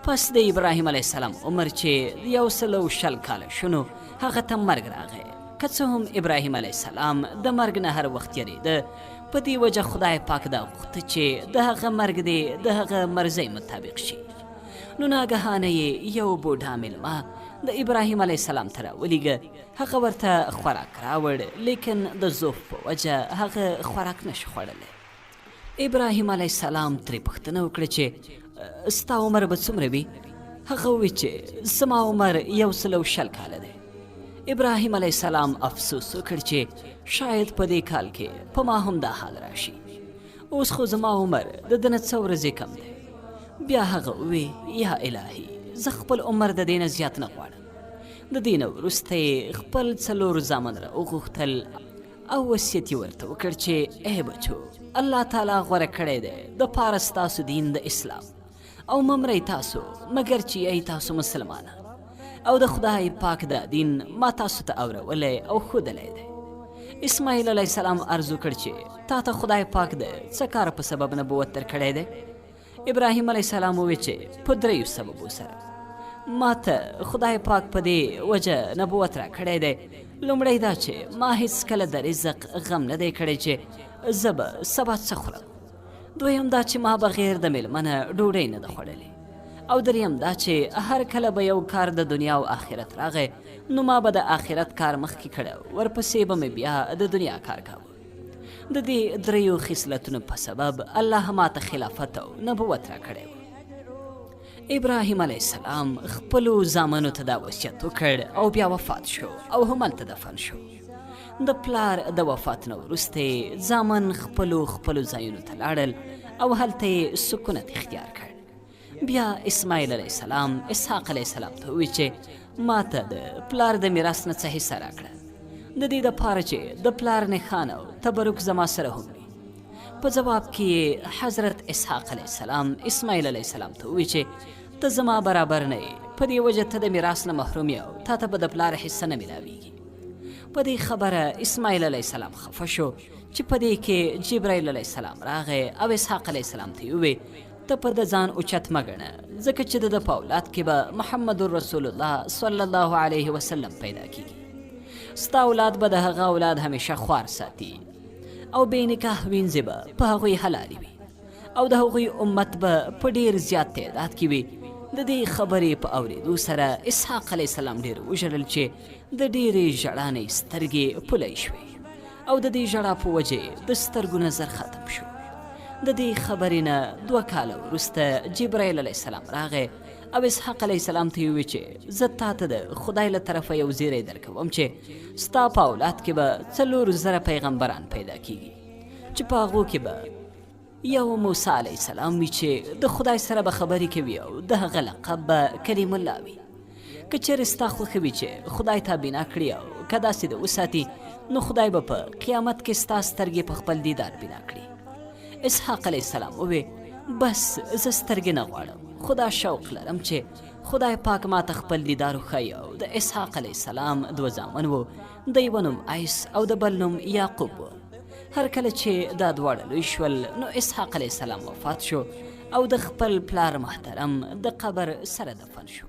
پس د ابراهیم علیه السلام عمر چې 160 کاله شنو هغه ته مرګ راغی. که څه هم ابراهیم علیه السلام د مرګ نه هر وخت یریده، په دې وجه خدای پاک دا غوښته چې د هغه مرګ دې د هغه مرضۍ مطابق شي. نو ناګهانه یې یو بوډا مېلمه د ابراهیم علیه السلام ته راولېږه. هغه ورته خوراک راوړ، لیکن د ضعف په وجه هغه خوراک نشو خوړلی. ابراهیم علیه السلام ترې پوښتنه وکړه چې ستا عمر به څومره وي؟ هغه وویل چې زما عمر 160 کاله دی. ابراهیم علیه السلام افسوس وکړ چې شاید په دې کال کې په ما هم دا حال راشي. اوس خو زما عمر د ده نه څه ورځې کم دی. بیا هغه ووی یا الهي، زه خپل عمر د دې نه زیات نه غواړم. د دې نه وروسته یې خپل 4 زامن را وغوښتل او وصیت یې ورته وکړ چې ای بچو، الله تعالی غوره کړی دی د پاره ستاسو دین د اسلام، او ممرئ تاسو مګر چې ای تاسو مسلمانان، او د خدای پاک دا دین ما تاسو ته اورولی او ښودلی دی. اسماعیل علیه السلام عرض وکړ چې تا ته خدای پاک د څه کار په سبب نبوت درکړی دی؟ ابراهیم علیه السلام وویل چې په 3 سببو سره ما ته خدای پاک په دې وجه نبوت را کړی دی. لومړی دا چې ما هیڅکله د رزق غم نه دی کړی چې زه به سبا څه خورم. دویم دا چې ما بغیر د میلمه نه ډوډۍ نه ده خوړلې. او دریم دا چې هر کله به یو کار د دنیا او آخرت راغی، نو ما به د آخرت کار مخکې کړی، ورپسې به مې بیا د دنیا کار کاوه. د دې 3 خصلتونو په سبب الله ما ته خلافت او نبوت را کړی و. ابراهیم علیه السلام خپلو زامنو ته دا وصیت وکړ او بیا وفات شو او همالته دفن شو. د پلار د وفات نه وروسته زامن خپلو ځایونو ته لاړل او هلته یې سکونت اختیار کړ. بیا اسماعیل علیه السلام اسحاق علیه السلام ته وویل چې ما ته د پلار د میراث نه څه حصه راکړه، د دې دپاره چې د پلار نښان او تبرک زما سره هم وي. په جواب کې حضرت اسحاق علیه السلام اسماعیل علیه السلام ته وویل چې ته زما برابر نه یې، په دې وجه ته د میراث نه محروم یې او تا ته به د پلار حصه نه میلاویږي. په دې خبره اسماعیل علیه السلام خفه شو چې په دې کې جبرائیل علیه السلام راغی او اسحاق علیه السلام ته یې وویل ته په د ځان اوچت مه ګڼه، ځکه چې د ده په اولاد کې به محمد رسول الله صلی الله علیه وسلم پیدا کیږي. ستا اولاد به د هغه اولاد همیشه خوار ساتي او بې نکاح وینځې به په هغوی حلالې وي او د هغوی امت به په ډېر زیات تعداد کې وي. د دې خبرې په اورېدو سره اسحاق علیه السلام ډېر وژړل چې د ډېرې ژړانۍ سترګې پولی شوې او د دې ژړا په وجې د سترګو نظر ختم شو. د دې خبرې نه 2 کاله وروسته جبرائیل علیه السلام راغی او اسحاق علیه السلام ته یې وویل چې زه تا ته د خدای له طرفه یو زیری درکوم چې ستا په اولاد کې به 4,000 پیغمبران پیدا کیږي، چې په هغو کې به یو موسی علیه السلام وي چې د خدای سره به خبرې کوي او د هغه لقب به کلیم الله وي. که چېرې ستا خوښه وي چې خدای تا بنا کړي او که داسې د وساتي، نو خدای به په قیامت کې ستا سترګې په خپل دیدار بنا کړي. اسحاق علیه السلام وویل بس زه سترګې نه غواړم، خدا شوق لرم چې خدای پاک ما ته خپل دیدار وښایي. او د اسحاق علیه السلام 2 زامن وو، د یوه نوم ایس او د بل نوم یعقوب و. هر کله چې دا دواړه لوی شول، نو اسحاق علیه السلام وفات شو او د خپل پلار محترم د قبر سره دفن شو.